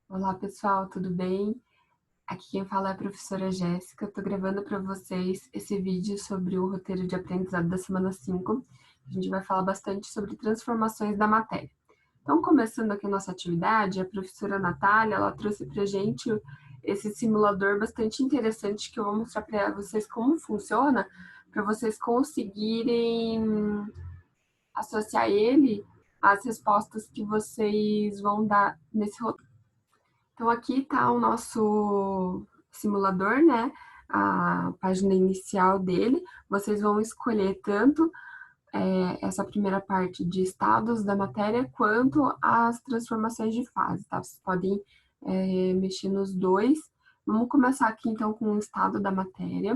Olá, pessoal, tudo bem? Aqui quem fala é a professora Jéssica. Estou gravando para vocês esse vídeo sobre o roteiro de aprendizado da semana 5. A gente vai falar bastante sobre transformações da matéria. Então, começando aqui a nossa atividade, a professora Natália, ela trouxe para a gente esse simulador bastante interessante que eu vou mostrar para vocês como funciona, para vocês conseguirem associar ele às respostas que vocês vão dar nesse roteiro. Então, aqui está o nosso simulador, né? A página inicial dele. Vocês vão escolher tanto essa primeira parte de estados da matéria, quanto as transformações de fase, tá? Vocês podem mexer nos dois. Vamos começar aqui, então, com o estado da matéria.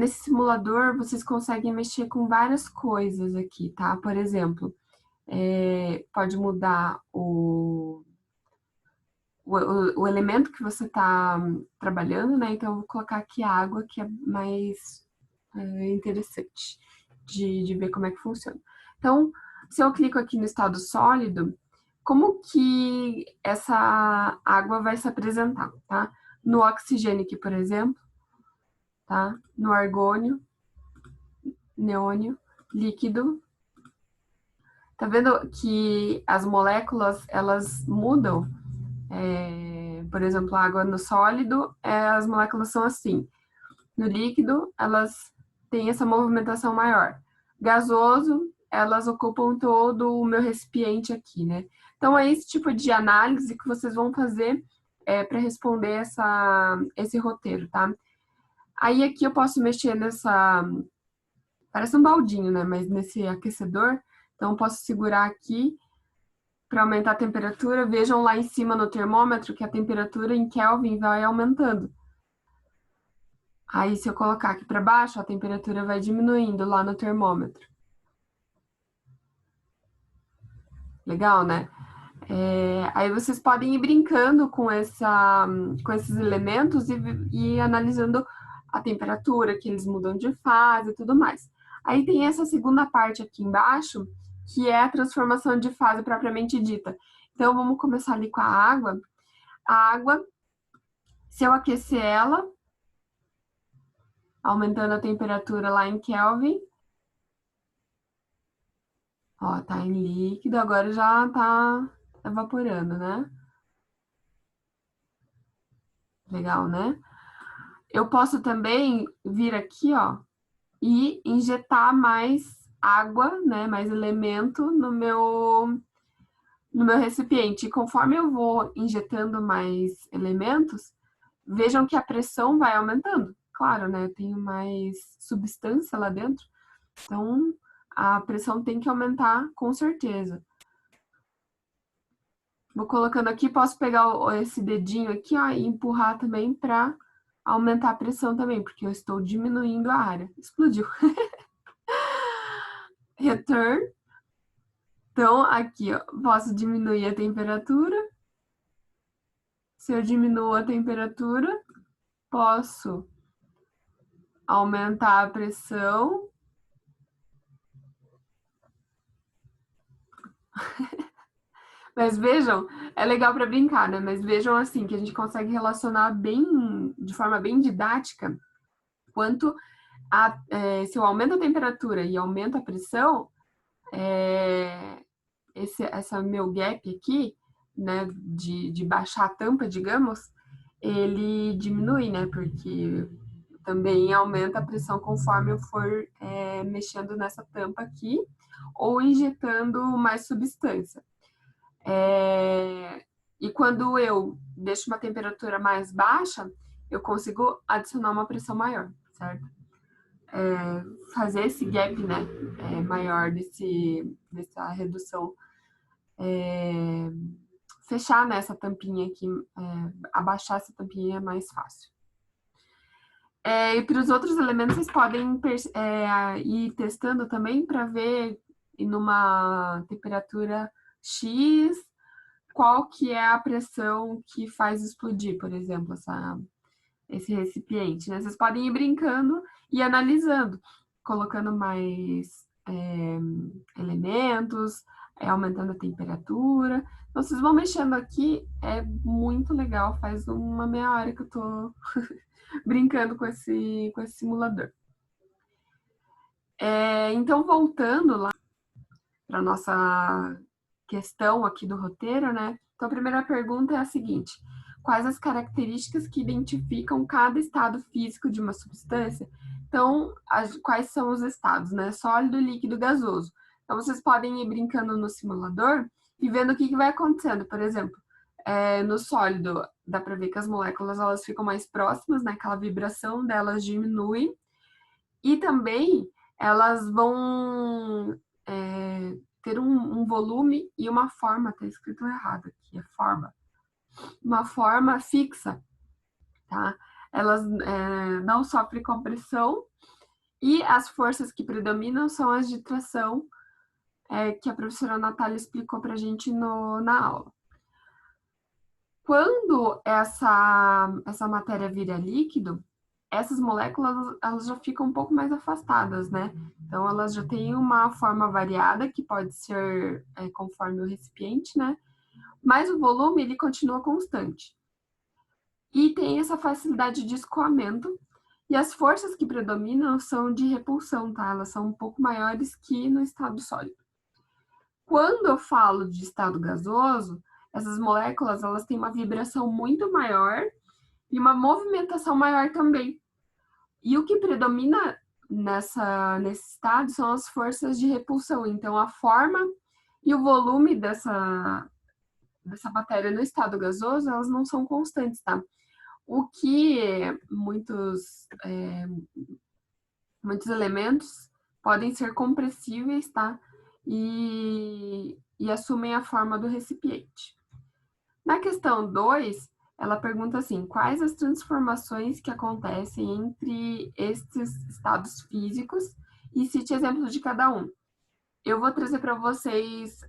Nesse simulador, vocês conseguem mexer com várias coisas aqui, tá? Por exemplo, pode mudar o elemento que você está trabalhando, né? Então, eu vou colocar aqui a água, que é mais interessante de ver como é que funciona. Então, se eu clico aqui no estado sólido, como que essa água vai se apresentar, tá? No oxigênio aqui, por exemplo, tá? No argônio, neônio, líquido. Tá vendo que as moléculas, elas mudam? Por exemplo, a água no sólido, as moléculas são assim. No líquido, elas têm essa movimentação maior. Gasoso, elas ocupam todo o meu recipiente aqui, né? Então, é esse tipo de análise que vocês vão fazer para responder esse roteiro, tá? Aí, aqui eu posso mexer nessa... Parece um baldinho, né? Mas nesse aquecedor. Então, eu posso segurar aqui para aumentar a temperatura. Vejam lá em cima no termômetro que a temperatura em Kelvin vai aumentando. Aí, se eu colocar aqui para baixo, a temperatura vai diminuindo lá no termômetro. Legal, né? Aí vocês podem ir brincando com esses elementos e analisando a temperatura, que eles mudam de fase e tudo mais. Aí tem essa segunda parte aqui embaixo, que é a transformação de fase propriamente dita. Então, vamos começar ali com a água. A água, se eu aquecer ela, aumentando a temperatura lá em Kelvin, ó, tá em líquido, agora já tá evaporando, né? Legal, né? Eu posso também vir aqui, ó, e injetar mais água, né, mais elemento no meu recipiente. E conforme eu vou injetando mais elementos, vejam que a pressão vai aumentando. Claro, né, eu tenho mais substância lá dentro, então a pressão tem que aumentar com certeza. Vou colocando aqui, posso pegar esse dedinho aqui, ó, e empurrar também para aumentar a pressão também, porque eu estou diminuindo a área. Explodiu. Return. Então, aqui, ó, posso diminuir a temperatura. Se eu diminuo a temperatura, posso aumentar a pressão. Mas vejam, é legal para brincar, né? Mas vejam assim que a gente consegue relacionar bem, de forma bem didática, quanto se eu aumento a temperatura e aumento a pressão, essa meu gap aqui, né, de baixar a tampa, digamos, ele diminui, né? Porque também aumenta a pressão conforme eu for mexendo nessa tampa aqui ou injetando mais substância. E quando eu deixo uma temperatura mais baixa, eu consigo adicionar uma pressão maior, certo? Fazer esse gap, né, maior dessa redução, fechar nessa tampinha aqui, abaixar essa tampinha é mais fácil. E para os outros elementos, vocês podem ir testando também para ver numa temperatura X qual que é a pressão que faz explodir, por exemplo, esse recipiente, né? Vocês podem ir brincando e analisando, colocando mais elementos, aumentando a temperatura. Então, vocês vão mexendo aqui, é muito legal. Faz uma meia hora que eu tô brincando com esse simulador. Então, voltando lá para nossa questão aqui do roteiro, né? Então, a primeira pergunta é a seguinte: quais as características que identificam cada estado físico de uma substância? Então, quais são os estados, né? Sólido, líquido, gasoso. Então, vocês podem ir brincando no simulador e vendo o que vai acontecendo. Por exemplo, no sólido, dá para ver que as moléculas elas ficam mais próximas, né? Aquela vibração delas diminui. E também elas vão ter um volume e uma forma, está escrito errado aqui, é forma. Uma forma fixa, tá? Elas não sofrem compressão e as forças que predominam são as de tração, que a professora Natália explicou para a gente na aula. Quando essa matéria vira líquido, essas moléculas elas já ficam um pouco mais afastadas, né? Então, elas já têm uma forma variada, que pode ser conforme o recipiente, né? Mas o volume, ele continua constante. E tem essa facilidade de escoamento, e as forças que predominam são de repulsão, tá? Elas são um pouco maiores que no estado sólido. Quando eu falo de estado gasoso, essas moléculas elas têm uma vibração muito maior e uma movimentação maior também. E o que predomina nesse estado são as forças de repulsão. Então, a forma e o volume dessa matéria no estado gasoso, elas não são constantes, tá? O que muitos elementos podem ser compressíveis, tá? E assumem a forma do recipiente. Na questão 2, ela pergunta assim: quais as transformações que acontecem entre estes estados físicos e cite exemplos de cada um. Eu vou trazer para vocês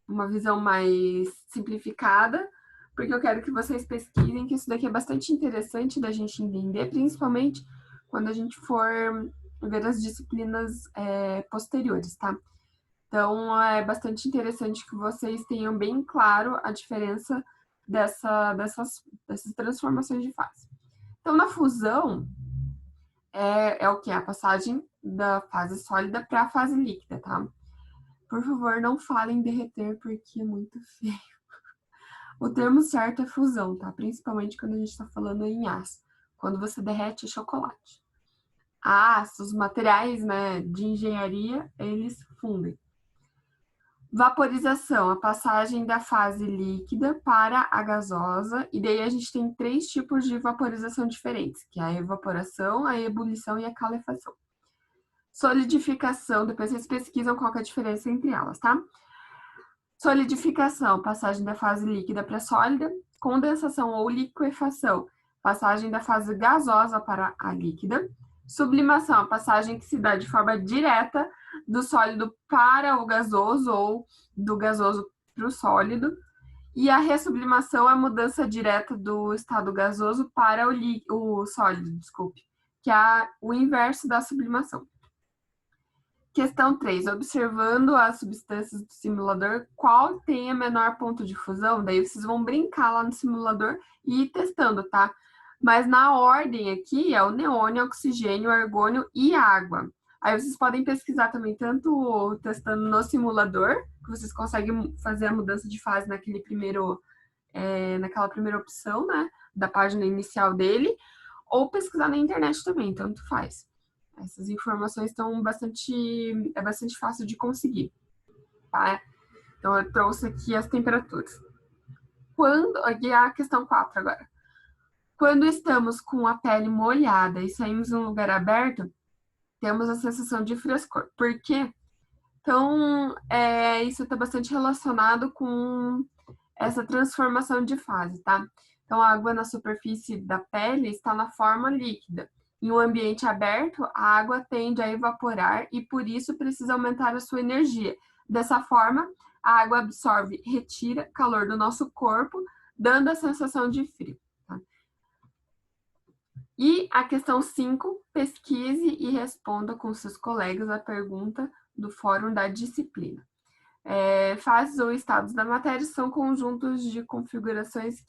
uma visão mais simplificada, porque eu quero que vocês pesquisem, que isso daqui é bastante interessante da gente entender, principalmente quando a gente for ver as disciplinas posteriores, tá? Então, é bastante interessante que vocês tenham bem claro a diferença dessas transformações de fase. Então, na fusão, é o que? A passagem da fase sólida para a fase líquida, tá? Por favor, não falem derreter, porque é muito feio. O termo certo é fusão, tá? Principalmente quando a gente está falando em aço. Quando você derrete chocolate. Aço, os materiais, né, de engenharia, eles fundem. Vaporização, a passagem da fase líquida para a gasosa, e daí a gente tem 3 tipos de vaporização diferentes, que é a evaporação, a ebulição e a calefação. Solidificação, depois vocês pesquisam qual que é a diferença entre elas, tá? Solidificação, passagem da fase líquida para sólida. Condensação ou liquefação, passagem da fase gasosa para a líquida. Sublimação, a passagem que se dá de forma direta do sólido para o gasoso ou do gasoso para o sólido. E a ressublimação é a mudança direta do estado gasoso para o sólido, desculpe, que é o inverso da sublimação. Questão 3. Observando as substâncias do simulador, qual tem a menor ponto de fusão? Daí vocês vão brincar lá no simulador e ir testando, tá? Mas na ordem aqui é o neônio, oxigênio, argônio e água. Aí vocês podem pesquisar também, tanto testando no simulador, que vocês conseguem fazer a mudança de fase naquela primeira opção, né? Da página inicial dele, ou pesquisar na internet também, tanto faz. Essas informações estão bastante fácil de conseguir, tá? Então, eu trouxe aqui as temperaturas. Aqui é a questão 4 agora. Quando estamos com a pele molhada e saímos em um lugar aberto, temos a sensação de frescor. Por quê? Então, isso está bastante relacionado com essa transformação de fase, tá? Então, a água na superfície da pele está na forma líquida. Em um ambiente aberto, a água tende a evaporar e, por isso, precisa aumentar a sua energia. Dessa forma, a água absorve e retira calor do nosso corpo, dando a sensação de frio. Tá? E a questão 5, pesquise e responda com seus colegas a pergunta do fórum da disciplina. Fases ou estados da matéria são conjuntos de configurações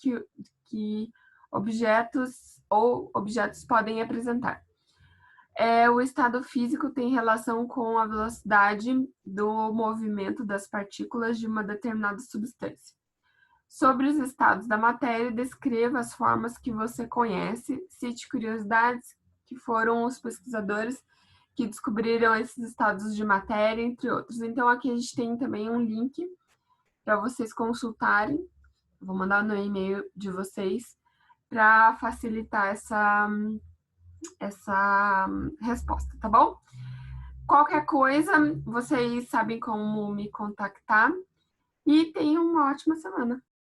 que objetos podem apresentar. O estado físico tem relação com a velocidade do movimento das partículas de uma determinada substância. Sobre os estados da matéria, descreva as formas que você conhece, cite curiosidades que foram os pesquisadores que descobriram esses estados de matéria, entre outros. Então, aqui a gente tem também um link para vocês consultarem. Eu vou mandar no e-mail de vocês para facilitar essa resposta, tá bom? Qualquer coisa, vocês sabem como me contactar e tenham uma ótima semana.